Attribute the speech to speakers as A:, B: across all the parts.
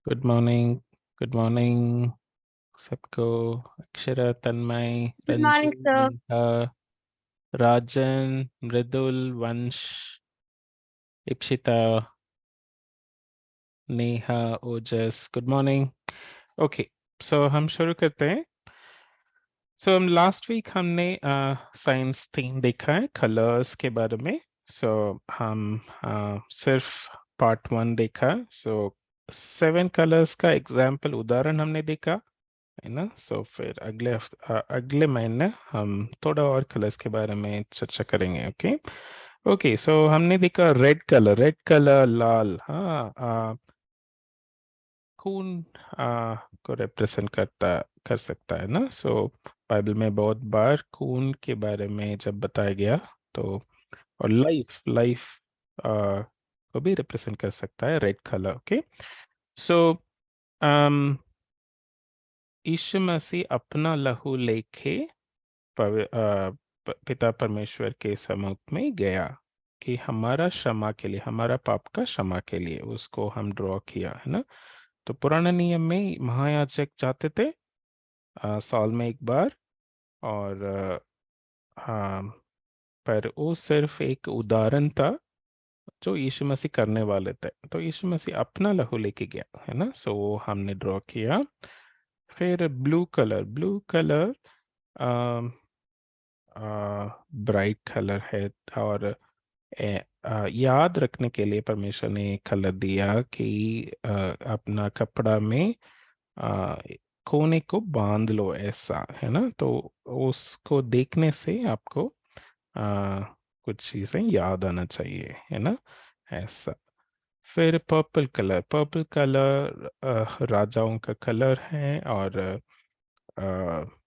A: Good morning सबको। अक्षरा, तन्मय,
B: Good
A: Ranju,
B: morning, sir.
A: Neha, राजन, मृदुल, वंश, इप्सिता, नेहा, ओजस, good morning. Okay, सो हम शुरू करते हैं। सो हम लास्ट वीक हमने साइंस थीम देखा है कलर्स के बारे में। सो हम सिर्फ पार्ट 1 देखा। सो 7 कलर्स का एग्जाम्पल उदाहरण हमने देखा है ना। सो फिर अगले महीने हम थोड़ा और कलर्स के बारे में चर्चा करेंगे। ओके ओके, सो हमने देखा रेड कलर लाल, हाँ, खून को रिप्रेजेंट कर सकता है ना। सो बाइबल में बहुत बार खून के बारे में जब बताया गया तो, और लाइफ लाइफ को भी रिप्रेजेंट कर सकता है रेड कलर। ओके, सो यीशु मसीह अपना लहू लेके पिता परमेश्वर के सम्मुख में गया कि हमारा क्षमा के लिए, हमारा पाप का क्षमा के लिए उसको हम ड्रॉ किया है ना। तो पुराने नियम में महायाजक जाते थे साल में एक बार, और हाँ, पर वो सिर्फ एक उदाहरण था जो यीशु मसीह करने वाले थे। तो यीशु मसीह अपना लहू लेके गया है ना। सो वो हमने ड्रॉ किया। फिर ब्लू कलर ब्राइट कलर है, और याद रखने के लिए परमेश्वर ने कलर दिया कि अपना कपड़ा में आ, कोने को बांध लो, ऐसा है ना। तो उसको देखने से आपको आ, कुछ चीजें याद आना चाहिए है ना, ऐसा। फिर पर्पल कलर राजाओं का कलर है, और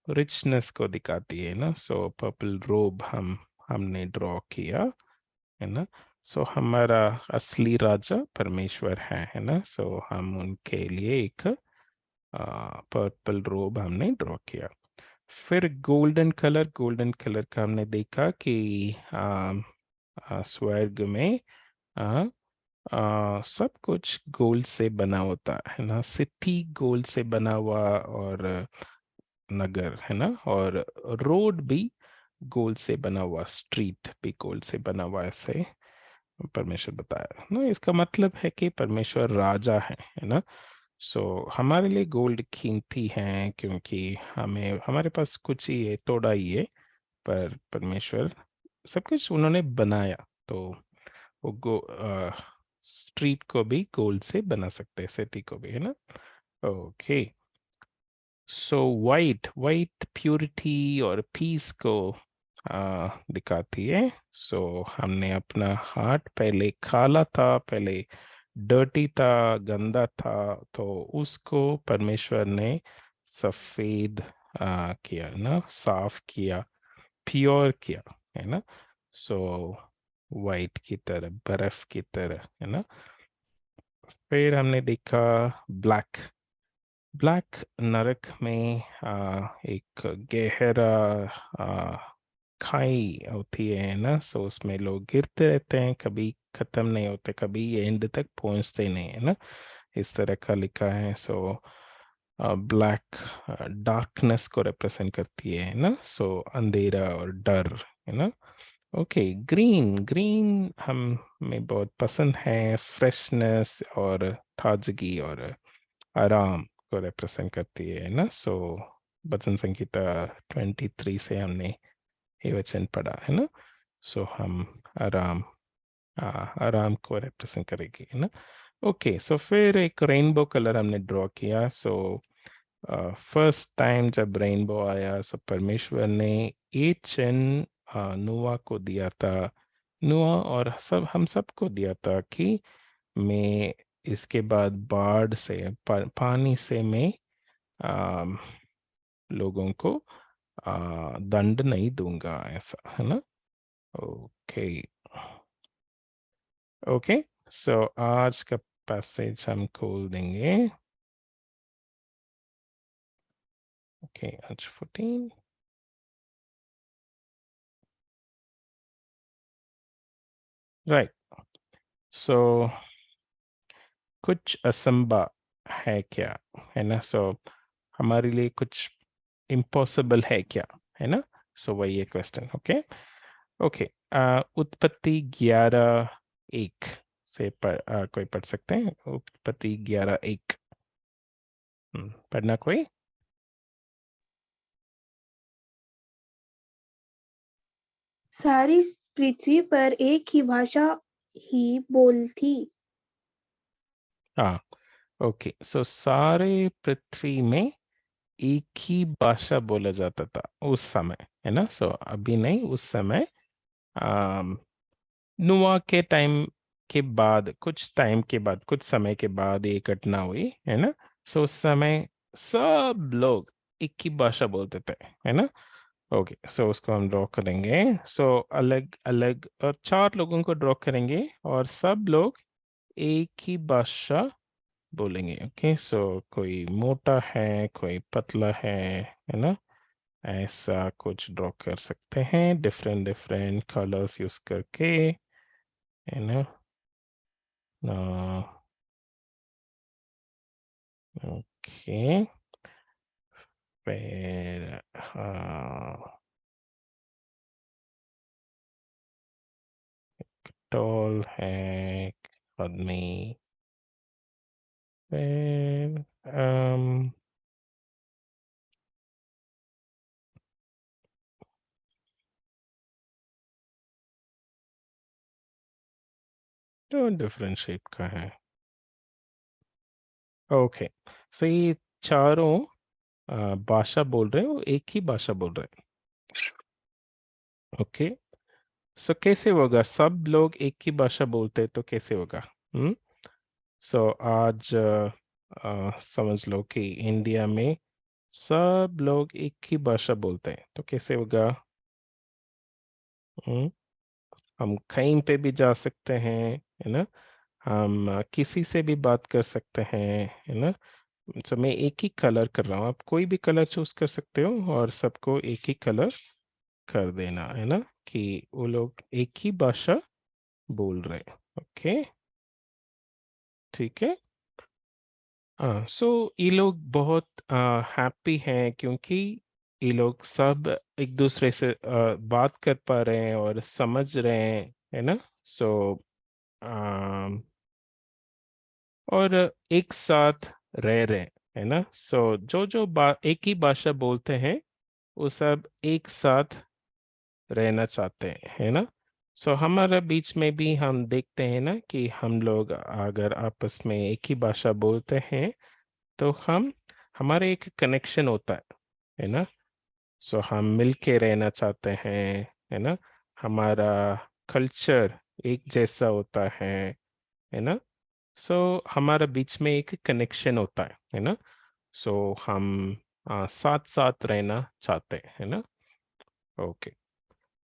A: रिचनेस को दिखाती है ना। सो पर्पल रोब हमने ड्रॉ किया है ना। सो हमारा असली राजा परमेश्वर है ना। सो हम उनके लिए एक पर्पल रोब हमने ड्रॉ किया। फिर गोल्डन कलर का हमने देखा कि स्वर्ग में आ, सब कुछ गोल्ड से बना होता है ना। सिटी गोल्ड से बना हुआ, और नगर है ना, और रोड भी गोल्ड से बना हुआ, स्ट्रीट भी गोल्ड से बना हुआ, ऐसे परमेश्वर बताया ना। इसका मतलब है कि परमेश्वर राजा है ना। सो हमारे लिए गोल्ड कीमती है, क्योंकि हमें, हमारे पास कुछ ही है, थोड़ा ही है, पर परमेश्वर सब कुछ उन्होंने बनाया। तो वो स्ट्रीट को भी गोल्ड से बना सकते हैं, सिटी को भी है ना। ओके, सो वाइट प्योरिटी और पीस को दिखाती है। सो हमने अपना हार्ट पहले काला था, पहले डर्टी था, गंदा था, तो उसको परमेश्वर ने सफेद किया ना, साफ किया, प्योर किया है ना। सो वाइट की तरह, बर्फ की तरह है ना। फिर हमने देखा ब्लैक ब्लैक नरक में एक गहरा आ, खाई होती है ना। सो उसमें लोग गिरते रहते हैं, कभी खत्म नहीं होते, कभी एंड तक पहुंचते नहीं है ना। इस तरह का लिखा है। सो ब्लैक डार्कनेस को रिप्रेजेंट करती है ना। सो अंधेरा और डर है ना। ओके, ग्रीन ग्रीन हमें बहुत पसंद है, फ्रेशनेस और ताजगी और आराम को रिप्रेजेंट करती है ना। सो वचन संहिता 23 से हमने ये वचन पढ़ा है ना। सो हम आराम, आराम को रिप्रेजेंट करेगी है ना। ओके, सो फिर एक रेनबो कलर हमने ड्रॉ किया। सो फर्स्ट टाइम जब रेनबो आया, सो परमेश्वर ने एक चिन्ह नोआ को दिया था, नोआ और सब हम सबको दिया था कि मैं इसके बाद बाढ़ से, पानी से मैं आ, लोगों को दंड नहीं दूंगा, ऐसा है ना। ओके ओके, सो आज का पैसेज हम खोल देंगे। ओके, आज 14। राइट, सो कुछ असंभव है क्या, है ना। सो हमारे लिए कुछ इम्पॉसिबल है क्या, है ना। सो वही है क्वेश्चन। Okay okay. उत्पत्ति 11:1 से कोई पढ़ सकते हैं? उत्पत्ति 11:1। पढ़ना कोई?
B: सारी पृथ्वी पर एक ही भाषा ही बोल थी।
A: हाँ ओके। सो सारे पृथ्वी में एक ही भाषा बोला जाता था उस समय, है ना। सो अभी नहीं, उस समय नूह के टाइम के बाद, कुछ टाइम के बाद, कुछ समय के बाद ये घटना हुई, है ना। सो उस समय सब लोग एक ही भाषा बोलते थे, है ना। ओके सो उसको हम ड्रॉ करेंगे। सो अलग अलग 4 लोगों को ड्रॉ करेंगे और सब लोग एक ही भाषा बोलेंगे। ओके सो कोई मोटा है, कोई पतला है ना। ऐसा कुछ ड्रॉ कर सकते हैं डिफरेंट डिफरेंट कलर्स यूज करके, है ना। ओके फिर टॉल है एक आदमी, फिर तो डिफरेंट शेप का है। ओके सो ये चारों भाषा बोल रहे हैं, वो एक ही भाषा बोल रहे हैं। ओके सो कैसे होगा, सब लोग एक ही भाषा बोलते हैं तो कैसे होगा? हम्म। सो आज समझ लो कि इंडिया में सब लोग एक ही भाषा बोलते हैं तो कैसे होगा? हम्म। हम कहीं पे भी जा सकते हैं, है ना। हम किसी से भी बात कर सकते हैं, है ना। तो मैं एक ही कलर कर रहा हूँ, आप कोई भी कलर चूज कर सकते हो और सबको एक ही कलर कर देना, है ना, कि वो लोग एक ही भाषा बोल रहे हैं। ओके ठीक है। सो ये लोग बहुत हैप्पी हैं क्योंकि ये लोग सब एक दूसरे से बात कर पा रहे हैं और समझ रहे हैं, है ना। सो और एक साथ रह रहे हैं, है ना। सो जो जो एक ही भाषा बोलते हैं वो सब एक साथ रहना चाहते हैं, है ना। सो हमारा बीच में भी हम देखते हैं ना कि हम लोग अगर आपस में एक ही भाषा बोलते हैं तो हम हमारे एक कनेक्शन होता है ना। सो हम मिलके रहना चाहते हैं, है ना। हमारा कल्चर एक जैसा होता है ना। सो हमारा बीच में एक कनेक्शन होता है ना। सो हम साथ साथ रहना चाहते हैं, है ना। ओके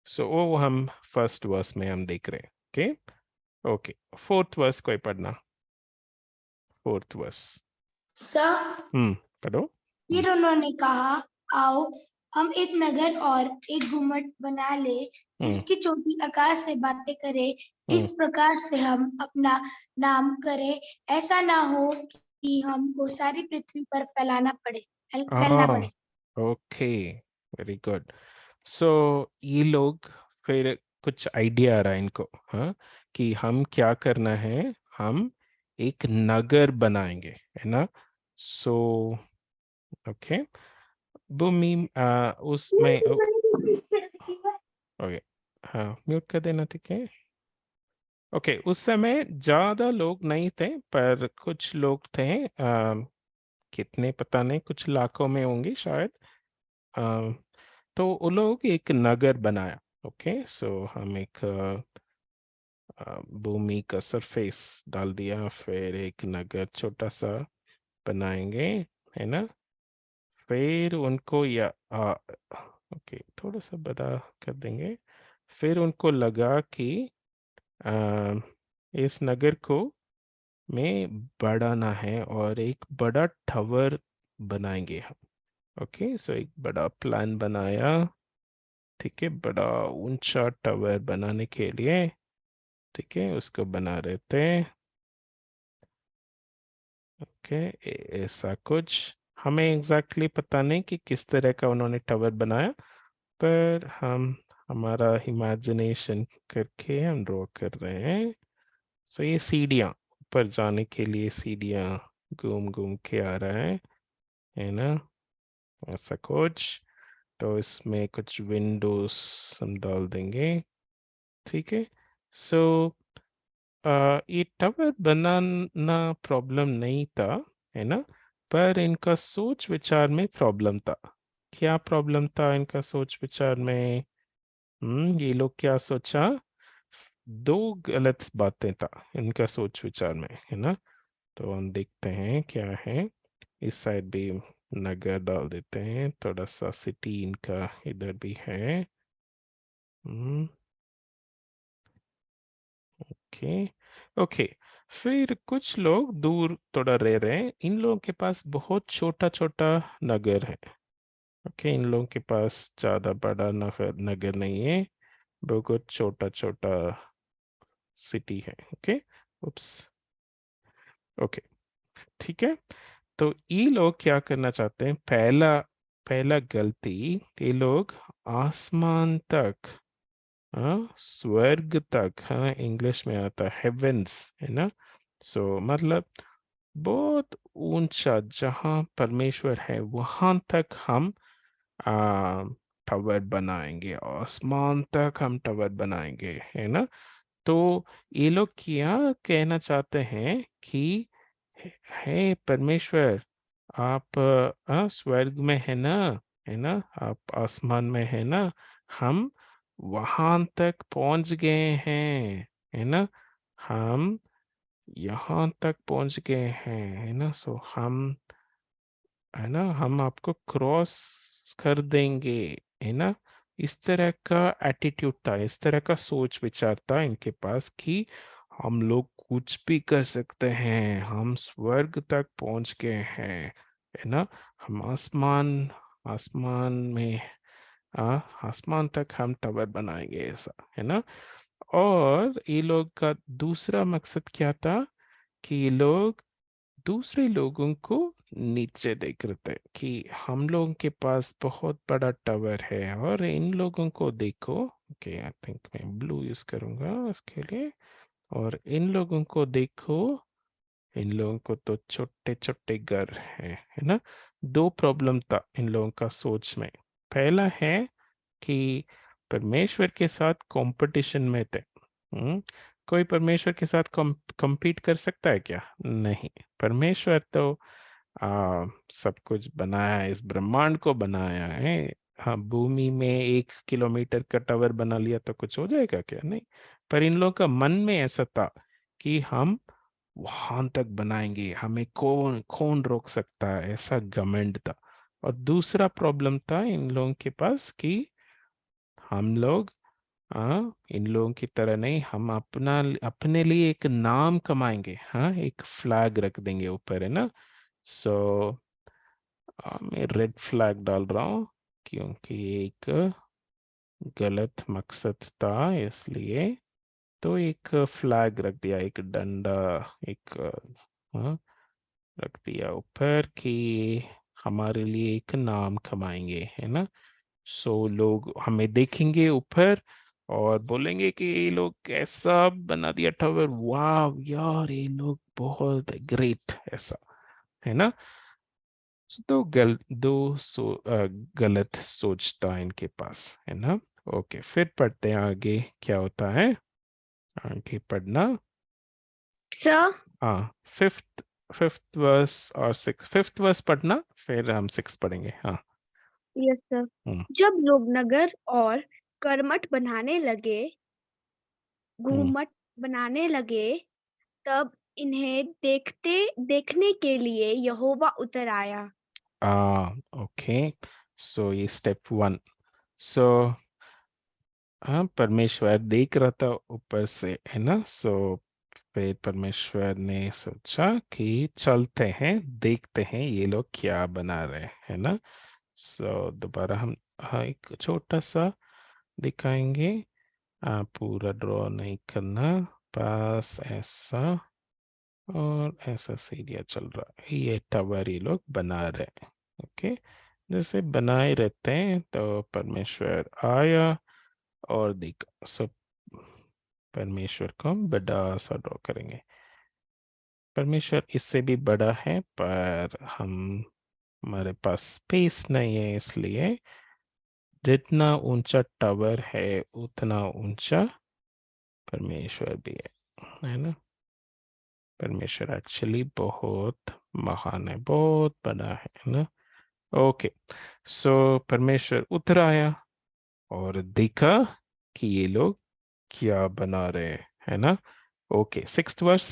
A: सो वो हम फर्स्ट वर्स में हम देख रहे हैं। ओके ओके फोर्थ वर्स कोई पढ़ना? Fourth verse.
C: सर
A: पढ़ो।
C: फिर उन्होंने कहा, आओ हम एक नगर और एक गुम्मट बना ले
A: हम्म
C: जिसकी चोटी आकाश से बातें करे।
A: हम्म
C: इस प्रकार से हम अपना नाम करें, ऐसा ना हो कि हमको सारी पृथ्वी पर फैलना
A: हाँ
C: पड़े।
A: Okay very good. सो ये लोग फिर कुछ आइडिया आ रहा है इनको, हाँ, कि हम क्या करना है, हम एक नगर बनाएंगे, है ना। सो ओके भूमि उसमें ओके हाँ म्यूट कर देना, ठीक है। ओके उस समय ज्यादा लोग नहीं थे पर कुछ लोग थे, कितने पता नहीं, कुछ लाखों में होंगे शायद। अ, तो वो लोग एक नगर बनाया। ओके सो हम एक भूमि का सरफेस डाल दिया, फिर एक नगर छोटा सा बनाएंगे, है ना। फिर उनको ओके थोड़ा सा बड़ा कर देंगे। फिर उनको लगा कि अ, इस नगर को में बढ़ाना है और एक बड़ा टावर बनाएंगे हम। ओके सो एक बड़ा प्लान बनाया, ठीक है, बड़ा ऊंचा टावर बनाने के लिए, ठीक है, उसको बना रहे थे। ओके, ऐसा कुछ हमें एग्जैक्टली पता नहीं कि किस तरह का उन्होंने टावर बनाया, पर हम हमारा इमेजिनेशन करके हम ड्रॉ कर रहे हैं। सो ये सीढ़ियाँ, ऊपर जाने के लिए सीढ़ियाँ घूम घूम के आ रहा है ना, ऐसा कुछ। तो इसमें कुछ विंडोज हम डाल देंगे, ठीक है। सो ये टावर बनाना प्रॉब्लम नहीं था, है ना, पर इनका सोच विचार में प्रॉब्लम था। क्या प्रॉब्लम था इनका सोच विचार में? ये लोग क्या सोचा? दो गलत बातें था इनका सोच विचार में, है ना। तो हम देखते हैं क्या है। इस साइड भी नगर डाल देते हैं, थोड़ा सा सिटी इनका इधर भी है। हम्म ओके ओके। फिर कुछ लोग दूर थोड़ा रह रहे हैं, इन लोगों के पास बहुत छोटा छोटा नगर है। ओके, इन लोगों के पास ज्यादा बड़ा नगर नगर नहीं है, बहुत छोटा छोटा सिटी है। ओके, उप्स, ओके, ठीक है। तो ये लोग क्या करना चाहते हैं? पहला पहला गलती, ये लोग आसमान तक, हाँ, स्वर्ग तक, हाँ, इंग्लिश में आता है हेवेंस, है ना। सो मतलब बहुत ऊंचा जहाँ परमेश्वर है वहां तक हम आ, टावर बनाएंगे, आसमान तक हम टावर बनाएंगे, है ना। तो ये लोग क्या कहना चाहते हैं कि हे परमेश्वर, आप स्वर्ग में है ना, आप आसमान में है ना, हम वहां तक पहुंच गए हैं, है ना, हम यहाँ तक पहुंच गए हैं, है ना। सो हम, है ना, हम आपको क्रॉस कर देंगे, है ना। इस तरह का एटीट्यूड था, इस तरह का सोच विचार था इनके पास कि हम लोग कुछ भी कर सकते हैं, हम स्वर्ग तक पहुंच गए हैं, है ना। हम आसमान आसमान में, आसमान तक हम टावर बनाएंगे, ऐसा, है ना। और ये लोग का दूसरा मकसद क्या था? कि ये लोग दूसरे लोगों को नीचे देख रहे थे कि हम लोगों के पास बहुत बड़ा टावर है और इन लोगों को देखो। ओके, आई थिंक मैं ब्लू यूज करूंगा इसके लिए। और इन लोगों को देखो, इन लोगों को तो छोटे छोटे घर है ना। दो प्रॉब्लम था इन लोगों का सोच में। पहला है कि परमेश्वर के साथ कंपटीशन में थे। कोई परमेश्वर के साथ compete कर सकता है क्या? नहीं। परमेश्वर तो सब कुछ बनाया है, इस ब्रह्मांड को बनाया है। हाँ, भूमि में 1 किलोमीटर का टावर बना लिया तो कुछ हो जाएगा क्या? नहीं। पर इन लोगों का मन में ऐसा था कि हम वहां तक बनाएंगे, हमें कौन कौन रोक सकता है, ऐसा घमंड था। और दूसरा प्रॉब्लम था इन लोगों के पास कि हम लोग, हाँ, इन लोगों की तरह नहीं, हम अपना अपने लिए एक नाम कमाएंगे, हाँ, एक फ्लैग रख देंगे ऊपर, है ना। सो मैं रेड फ्लैग डाल रहा हूँ क्योंकि ये एक गलत मकसद था, इसलिए। तो एक फ्लैग रख दिया, एक डंडा, एक हाँ, रख दिया ऊपर कि हमारे लिए एक नाम कमाएंगे, है ना। सो लोग हमें देखेंगे ऊपर और बोलेंगे कि ये लोग कैसा बना दिया टावर, वाह यार, ये लोग बहुत ग्रेट, ऐसा, है ना। तो गलत सोचता इनके पास, है ना। ओके, फिर पढ़ते हैं आगे क्या होता है। आगे पढ़ना।
B: सर,
A: हाँ, फिफ्थ फिफ्थ वर्स और सिक्स, फिफ्थ वर्स पढ़ना, फिर हम सिक्स पढ़ेंगे। हाँ।
B: Yes sir.
A: हम्म
B: जब लोग नगर और करमट बनाने लगे,
A: हम्म
B: घूमट बनाने लगे, तब इन्हें देखने के लिए यहोवा उतर आया।
A: ओके। सो ये स्टेप 1। सो हाँ, परमेश्वर देख रहा था ऊपर से, है ना। सो फिर परमेश्वर ने सोचा कि चलते हैं, देखते हैं ये लोग क्या बना रहे हैं, है ना। सो दोबारा हम, हाँ, एक छोटा सा दिखाएंगे। पूरा ड्रॉ नहीं करना, बस ऐसा। और ऐसा सीढ़ियाँ चल रहा है, ये टावर ये लोग बना रहे हैं। ओके, जैसे बनाए रहते हैं तो परमेश्वर आया और देखा सब। परमेश्वर को हम बड़ा सा ड्रॉ करेंगे। परमेश्वर इससे भी बड़ा है, पर हमारे पास स्पेस नहीं है, इसलिए जितना ऊंचा टावर है उतना ऊंचा परमेश्वर भी है ना। परमेश्वर एक्चुअली बहुत महान है, बहुत बड़ा है ना। ओके, सो परमेश्वर उतर आया और देखा कि ये लोग क्या बना रहे हैं, है ना। Okay, 6th verse.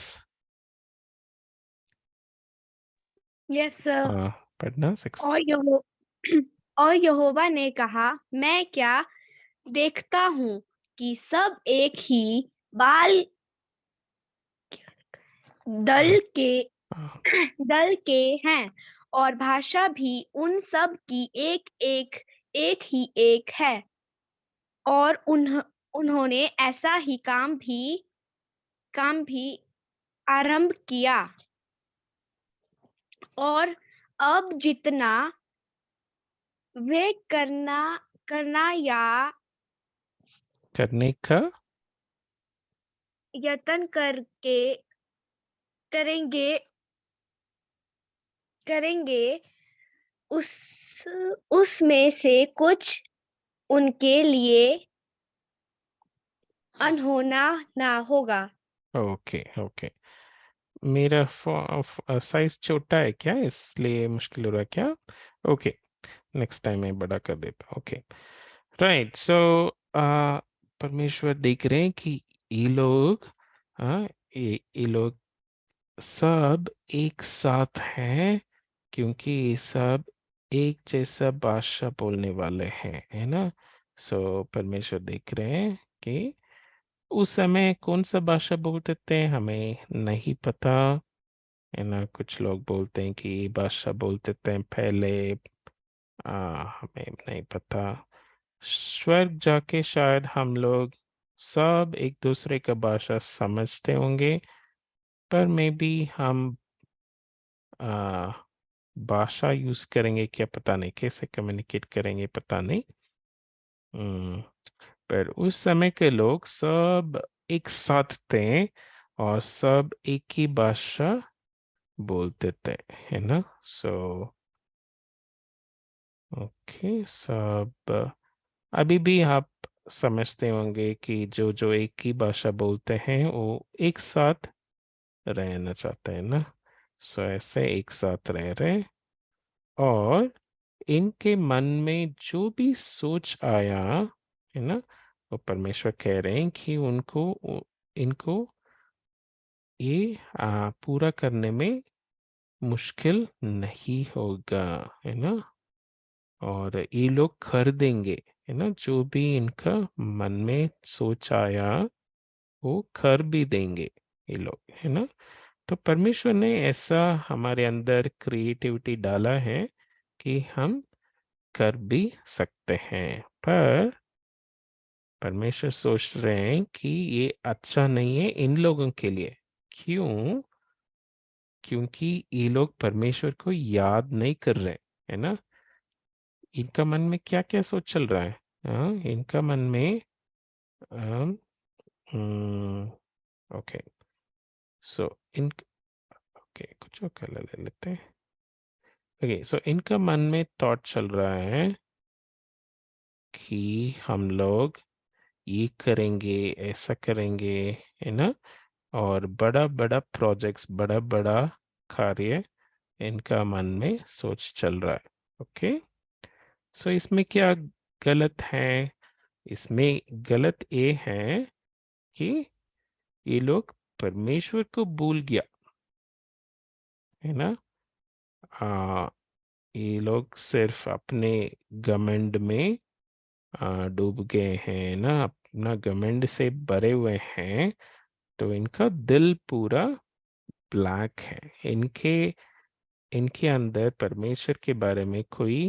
B: Yes sir.
A: हाँ, पढ़ना 6th।
B: और यहो और यहोवा ने कहा, मैं क्या देखता हूँ कि सब एक ही बाल दल के दल के हैं, और भाषा भी उन सब की एक ही एक है। और उन्होंने ऐसा ही काम भी आरंभ किया। और अब जितना वे करना या
A: करने का
B: यत्न करेंगे करेंगे उस उसमें से कुछ उनके लिए अनहोना ना होगा।
A: ओके ओके, मेरा साइज छोटा है क्या, इसलिए मुश्किल हो रहा है क्या। ओके, नेक्स्ट टाइम मैं बड़ा कर देता हूँ। Okay, right. सो परमेश्वर देख रहे हैं कि ये लोग, हाँ, ये लोग सब एक साथ हैं, क्योंकि ये सब एक जैसा भाषा बोलने वाले हैं, है ना। सो परमेश्वर देख रहे हैं कि उस समय कौन सा भाषा बोलते थे हमें नहीं पता, है ना। कुछ लोग बोलते हैं कि ये भाषा बोलते थे पहले, हमें नहीं पता। स्वर्ग जाके शायद हम लोग सब एक दूसरे का भाषा समझते होंगे, पर मे बी हम आ, भाषा यूज करेंगे क्या पता नहीं, कैसे कम्युनिकेट करेंगे पता नहीं। हम्म, पर उस समय के लोग सब एक साथ थे और सब एक ही भाषा बोलते थे, है ना। सो ओके, सब अभी भी आप समझते होंगे कि जो जो एक ही भाषा बोलते हैं वो एक साथ रहना चाहते हैं ना। सो ऐसे एक साथ रह रहे, और इनके मन में जो भी सोच आया, है ना, वो परमेश्वर कह रहे हैं कि इनको ये पूरा करने में मुश्किल नहीं होगा, है ना। और ये लोग कर देंगे, है ना, जो भी इनका मन में सोच आया वो कर भी देंगे ये लोग, है ना। तो परमेश्वर ने ऐसा हमारे अंदर क्रिएटिविटी डाला है कि हम कर भी सकते हैं, पर परमेश्वर सोच रहे हैं कि ये अच्छा नहीं है इन लोगों के लिए। क्यों? क्योंकि ये लोग परमेश्वर को याद नहीं कर रहे, है ना। इनका मन में क्या क्या सोच चल रहा है। इनका मन में ओके, सो इन ओके, कुछ और कलर ले लेते हैं। ओके, सो इनका मन में थॉट चल रहा है कि हम लोग ये करेंगे, ऐसा करेंगे, है ना। और बड़ा बड़ा प्रोजेक्ट्स, बड़ा बड़ा कार्य इनका मन में सोच चल रहा है। ओके, सो इसमें क्या गलत है? इसमें गलत ये है कि ये लोग परमेश्वर को भूल गया, है ना। आ, ये लोग सिर्फ अपने घमंड में डूब गए हैं ना, अपना घमंड से भरे हुए हैं। तो इनका दिल पूरा ब्लैक है। इनके इनके अंदर परमेश्वर के बारे में कोई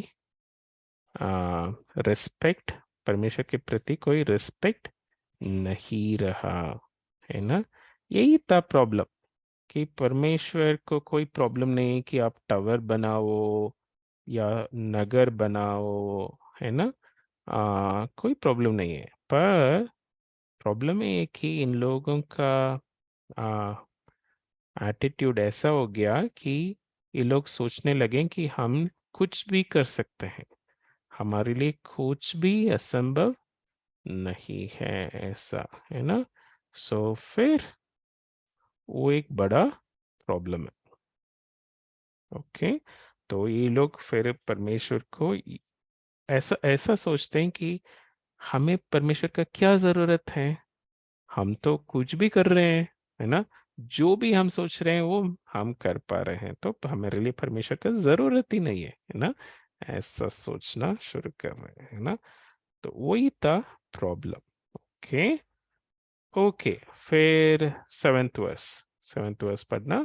A: रिस्पेक्ट, परमेश्वर के प्रति कोई रिस्पेक्ट नहीं रहा, है ना। यही था प्रॉब्लम। कि परमेश्वर को कोई प्रॉब्लम नहीं कि आप टावर बनाओ या नगर बनाओ, है ना। कोई प्रॉब्लम नहीं है, पर प्रॉब्लम ये है कि इन लोगों का एटीट्यूड ऐसा हो गया कि ये लोग सोचने लगे कि हम कुछ भी कर सकते हैं, हमारे लिए कुछ भी असंभव नहीं है, ऐसा, है ना। सो फिर वो एक बड़ा प्रॉब्लम है। ओके, तो ये लोग फिर परमेश्वर को ऐसा ऐसा सोचते हैं कि हमें परमेश्वर का क्या जरूरत है, हम तो कुछ भी कर रहे हैं, है ना। जो भी हम सोच रहे हैं वो हम कर पा रहे हैं, तो हमारे लिए परमेश्वर का जरूरत ही नहीं है ना। ऐसा सोचना शुरू कर रहे हैं, है ना। तो वही था प्रॉब्लम। ओके। ओके, फिर सेवेंथ वर्स पढ़ना।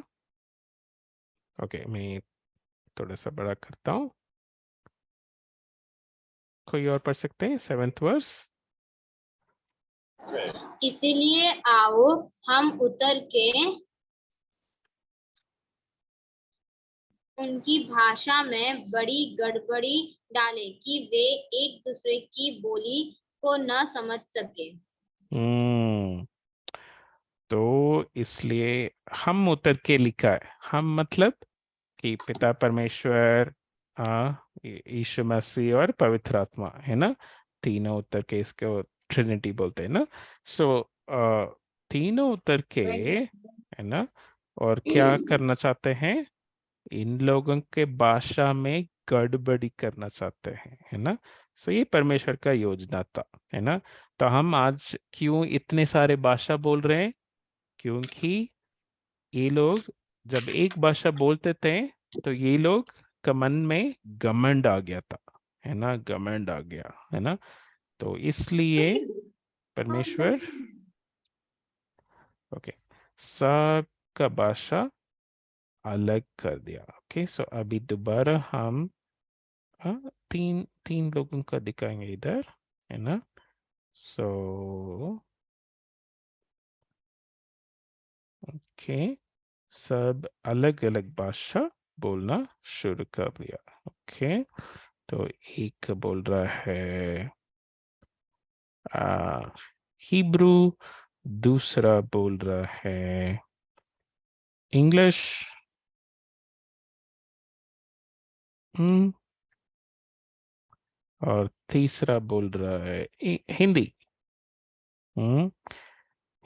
A: ओके, मैं थोड़ा सा बड़ा करता हूँ। कोई और पढ़ सकते हैं सेवेंथ वर्स?
D: इसीलिए आओ हम उतर के उनकी भाषा में बड़ी गड़बड़ी डाले कि वे एक दूसरे की बोली को न समझ सके।
A: तो इसलिए हम उतर के लिखा है, हम मतलब कि पिता परमेश्वर, यीशु मसीह और पवित्र आत्मा, है ना। तीनों उतर के इसको ट्रिनिटी बोलते हैं ना। सो तीनों उतर के, है ना, और क्या करना चाहते हैं, इन लोगों के भाषा में गड़बड़ी करना चाहते हैं, है ना। सो ये परमेश्वर का योजना था, है ना। तो हम आज क्यों इतने सारे भाषा बोल रहे हैं, क्योंकि ये लोग जब एक भाषा बोलते थे तो ये लोग का मन में घमंड आ गया था, है ना, घमंड आ गया, है ना। तो इसलिए परमेश्वर, ओके, सबका भाषा अलग कर दिया। ओके, सो अभी दोबारा हम तीन तीन लोगों का दिखाएंगे इधर, है ना। सो ओके, सब अलग अलग भाषा बोलना शुरू कर दिया। ओके, तो एक बोल रहा है हिब्रू, दूसरा बोल रहा है इंग्लिश, और तीसरा बोल रहा है हिंदी। हम्म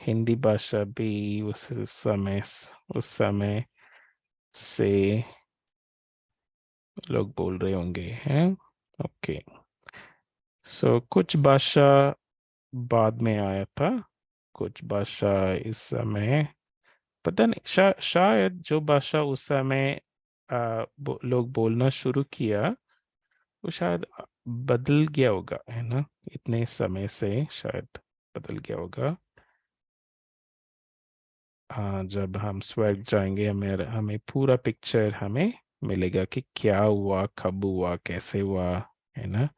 A: हिंदी भाषा भी उस समय से लोग बोल रहे होंगे, हैं। ओके, सो कुछ भाषा बाद में आया था, कुछ भाषा इस समय, पता नहीं, शायद जो भाषा उस समय लोग बोलना शुरू किया वो शायद बदल गया होगा, है ना। इतने समय से शायद बदल गया होगा। हाँ, जब हम स्वर्ग जाएंगे हमें हमें पूरा पिक्चर हमें मिलेगा कि क्या हुआ, कब हुआ, कैसे हुआ, है ना।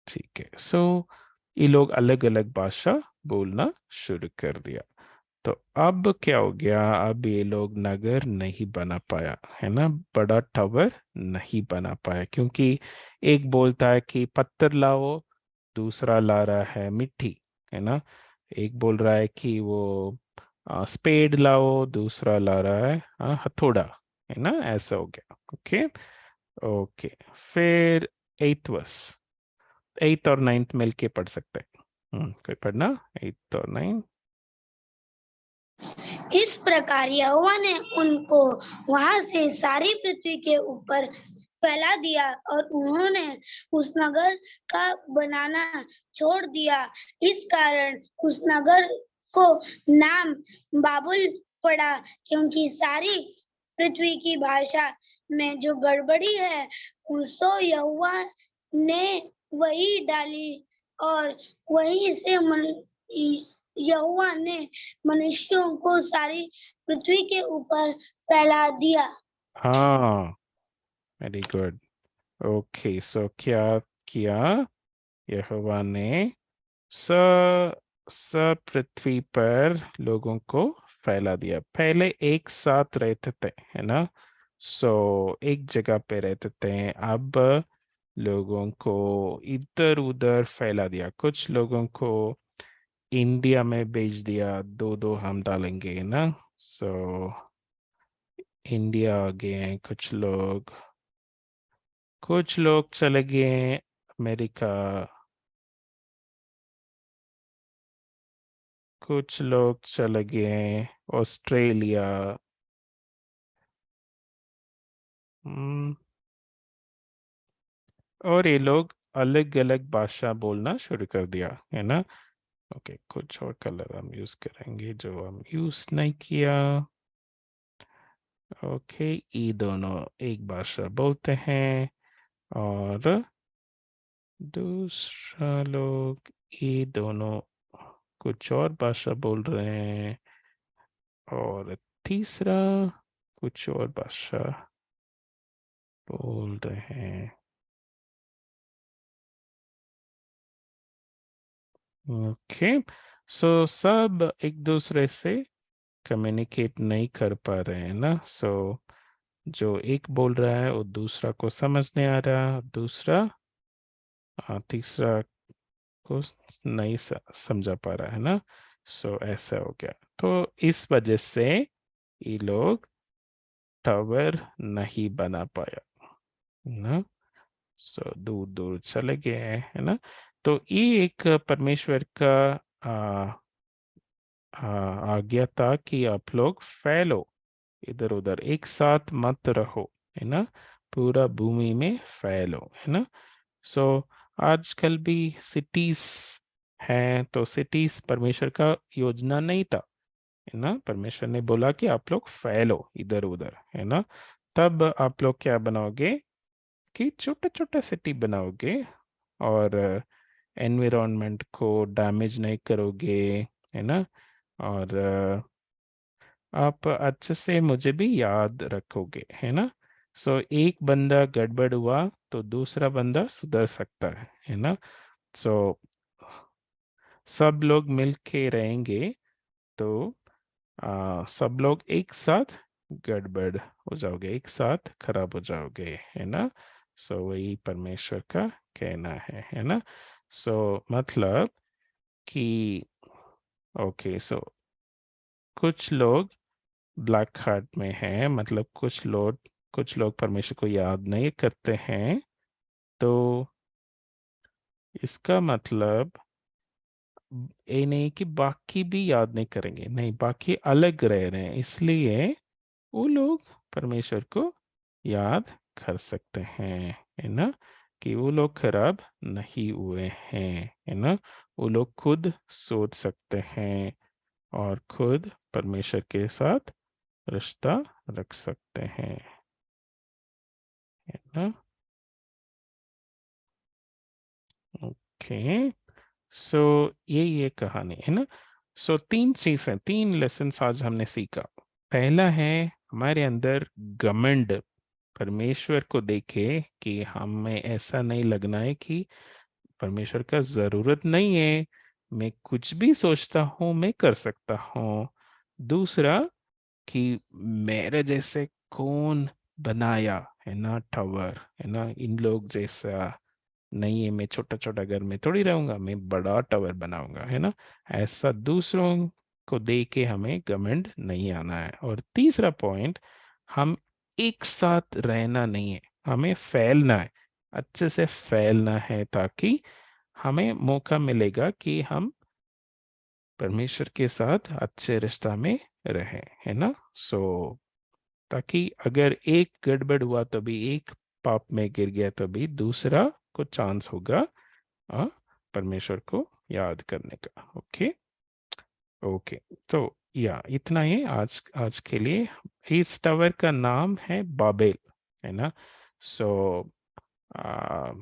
A: ठीक है, सो ये लोग अलग अलग भाषा बोलना शुरू कर दिया। तो अब क्या हो गया, अब ये लोग नगर नहीं बना पाया, है ना, बड़ा टावर नहीं बना पाया, क्योंकि एक बोलता है कि पत्थर लाओ, दूसरा ला रहा है मिट्टी, है ना। एक बोल रहा है कि वो स्पेड लाओ, दूसरा ला रहा है हथौड़ा, है ना। ऐसा हो गया। ओके। ओके, फिर एट्थ और नाइन्थ मिलके पढ़ सकते हैं। कोई पढ़ना, एट्थ और नाइन्थ।
C: इस प्रकार यहोवा ने उनको वहां से सारी पृथ्वी के ऊपर फैला दिया और उन्होंने उस नगर का बनाना छोड़ दिया। इस कारण उस नगर को नाम बाबुल पड़ा, क्योंकि सारी पृथ्वी की भाषा में जो गड़बड़ी है उसको यहोवा ने वही डाली और वहीं से यहोवा ने मनुष्यों को सारी पृथ्वी के ऊपर फैला दिया।
A: हाँ, वेरी गुड। ओके, सो क्या किया, यहोवा ने स स पृथ्वी पर लोगों को फैला दिया। पहले एक साथ रहते थे, है ना, सो एक जगह पे रहते थे, अब लोगों को इधर उधर फैला दिया। कुछ लोगों को इंडिया में भेज दिया, दो दो हम डालेंगे, है ना, सो इंडिया आ गए हैं कुछ लोग चले गए अमेरिका, कुछ लोग चले गए ऑस्ट्रेलिया। हम्म, और ये लोग अलग अलग भाषा बोलना शुरू कर दिया, है ना। ओके, कुछ और कलर हम यूज करेंगे जो हम यूज नहीं किया। ओके, ये दोनों एक भाषा बोलते हैं और दूसरा लोग ये दोनों कुछ और भाषा बोल रहे हैं और तीसरा कुछ और भाषा बोल रहे हैं। ओके, सो सब एक दूसरे से कम्युनिकेट नहीं कर पा रहे हैं ना, सो जो एक बोल रहा है वो दूसरा को समझ नहीं आ रहा, दूसरा तीसरा को नहीं समझा पा रहा है ना, सो ऐसा हो गया। तो इस वजह से ये लोग टावर नहीं बना पाया ना, सो दूर दूर चले गए हैं, है ना। तो ये एक परमेश्वर का आ, आज्ञा था कि आप लोग फैलो, इधर उधर एक साथ मत रहो, है ना, पूरा भूमि में फैलो, है ना। सो आजकल भी सिटीज हैं, तो सिटीज परमेश्वर का योजना नहीं था, है ना। परमेश्वर ने बोला कि आप लोग फैलो इधर उधर, है ना। तब आप लोग क्या बनाओगे कि छोटा छोटा सिटी बनाओगे और एनवायरनमेंट को डैमेज नहीं करोगे, है ना। और आप अच्छे से मुझे भी याद रखोगे, है ना। सो एक बंदा गड़बड़ हुआ तो दूसरा बंदा सुधर सकता है ना। सो सब लोग मिल के रहेंगे तो सब लोग एक साथ गड़बड़ हो जाओगे, एक साथ खराब हो जाओगे, है ना। सो वही परमेश्वर का कहना है ना। सो मतलब कि ओके, सो कुछ लोग ब्लैक हार्ट में हैं, मतलब कुछ लोग परमेश्वर को याद नहीं करते हैं, तो इसका मतलब ये नहीं कि बाकी भी याद नहीं करेंगे, नहीं, बाकी अलग रह रहे हैं, इसलिए वो लोग परमेश्वर को याद कर सकते हैं, है ना, कि वो लोग खराब नहीं हुए हैं, है ना। वो लोग खुद सोच सकते हैं और खुद परमेश्वर के साथ रिश्ता रख सकते हैं, है ना। ओके, सो ये कहानी है ना। सो तीन चीजें, तीन लेसन आज हमने सीखा। पहला है हमारे अंदर घमंड, परमेश्वर को देखे कि हमें ऐसा नहीं लगना है कि परमेश्वर का जरूरत नहीं है, मैं कुछ भी सोचता हूँ मैं कर सकता हूँ। दूसरा कि मेरे जैसे कौन बनाया, है ना, टावर, है ना, इन लोग जैसा नहीं है, मैं छोटा छोटा घर में थोड़ी रहूंगा, मैं बड़ा टावर बनाऊंगा, है ना। ऐसा दूसरों को देख के हमें घमंड नहीं आना है। और तीसरा पॉइंट, हम एक साथ रहना नहीं है, हमें फैलना है, अच्छे से फैलना है, ताकि हमें मौका मिलेगा कि हम परमेश्वर के साथ अच्छे रिश्ता में रहें, है ना। सो ताकि अगर एक गड़बड़ हुआ तो भी, एक पाप में गिर गया तो भी दूसरा को चांस होगा आ, परमेश्वर को याद करने का। ओके, ओके, तो या इतना ही आज आज के लिए। इस टावर का नाम है बाबेल, है ना। सो आ,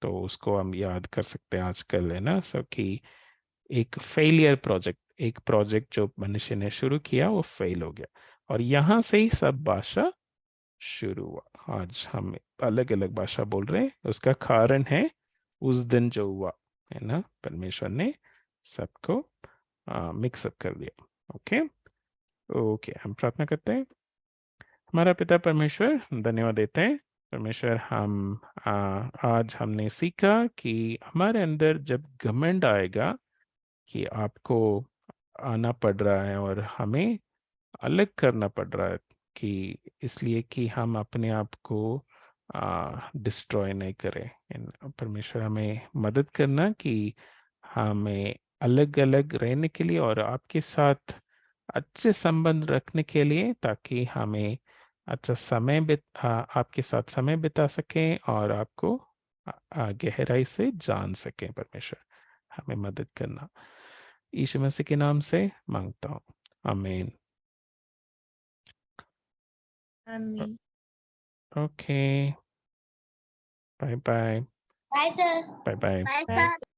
A: तो उसको हम याद कर सकते हैं आजकल, है ना। सो कि एक फेलियर प्रोजेक्ट, एक प्रोजेक्ट जो मनुष्य ने शुरू किया वो फेल हो गया, और यहाँ से ही सब भाषा शुरू हुआ। आज हम अलग अलग भाषा बोल रहे हैं, उसका कारण है उस दिन जो हुआ, है ना, परमेश्वर ने सबको मिक्सअप कर दिया। ओके, ओके, हम प्रार्थना करते हैं। हमारा पिता परमेश्वर, धन्यवाद देते हैं परमेश्वर। आज हमने सीखा कि हमारे अंदर जब घमंड आएगा कि आपको आना पड़ रहा है और हमें अलग करना पड़ रहा है, कि इसलिए कि हम अपने आप को डिस्ट्रॉय नहीं करें। परमेश्वर हमें मदद करना कि हमें अलग अलग रहने के लिए और आपके साथ अच्छे संबंध रखने के लिए, ताकि हमें अच्छा आपके साथ समय बिता सकें और आपको गहराई से जान सकें। परमेश्वर हमें मदद करना, यीशु मसीह के नाम से मांगता हूँ, आमीन।
B: आमीन।
A: Okay, bye bye.
C: Bye sir.
A: Bye bye.
C: Bye sir.